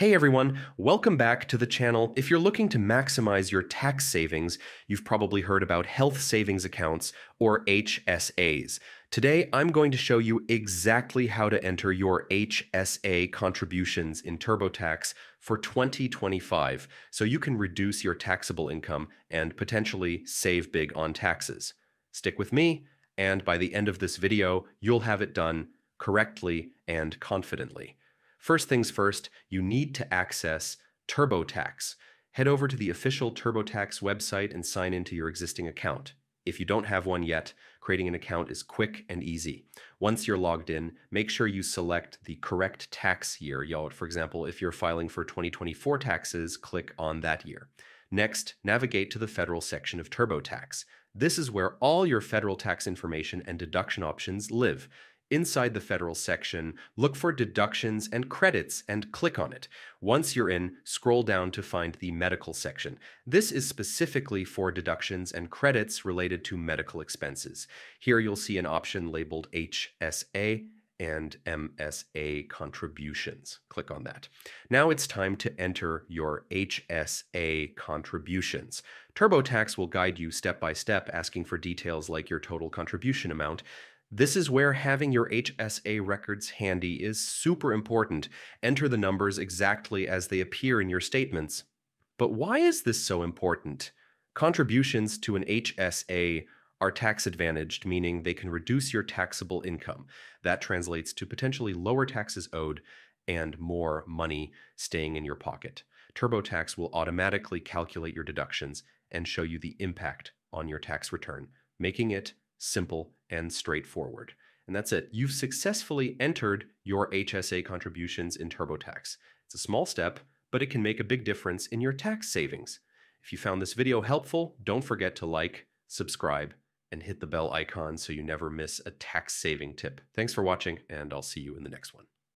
Hey everyone, welcome back to the channel. If you're looking to maximize your tax savings, you've probably heard about health savings accounts or HSAs. Today, I'm going to show you exactly how to enter your HSA contributions in TurboTax for 2025 so you can reduce your taxable income and potentially save big on taxes. Stick with me, and by the end of this video, you'll have it done correctly and confidently. First things first, you need to access TurboTax. Head over to the official TurboTax website and sign into your existing account. If you don't have one yet, creating an account is quick and easy. Once you're logged in, make sure you select the correct tax year. For example, if you're filing for 2024 taxes, click on that year. Next, navigate to the federal section of TurboTax. This is where all your federal tax information and deduction options live. Inside the federal section, look for deductions and credits and click on it. Once you're in, scroll down to find the medical section. This is specifically for deductions and credits related to medical expenses. Here you'll see an option labeled HSA and MSA contributions. Click on that. Now it's time to enter your HSA contributions. TurboTax will guide you step by step, asking for details like your total contribution amount. This is where having your HSA records handy is super important. Enter the numbers exactly as they appear in your statements. But why is this so important? Contributions to an HSA are tax advantaged, meaning they can reduce your taxable income. That translates to potentially lower taxes owed and more money staying in your pocket. TurboTax will automatically calculate your deductions and show you the impact on your tax return, making it simple and straightforward. And that's it. You've successfully entered your HSA contributions in TurboTax. It's a small step, but it can make a big difference in your tax savings. If you found this video helpful, don't forget to like, subscribe, and hit the bell icon so you never miss a tax saving tip. Thanks for watching, and I'll see you in the next one.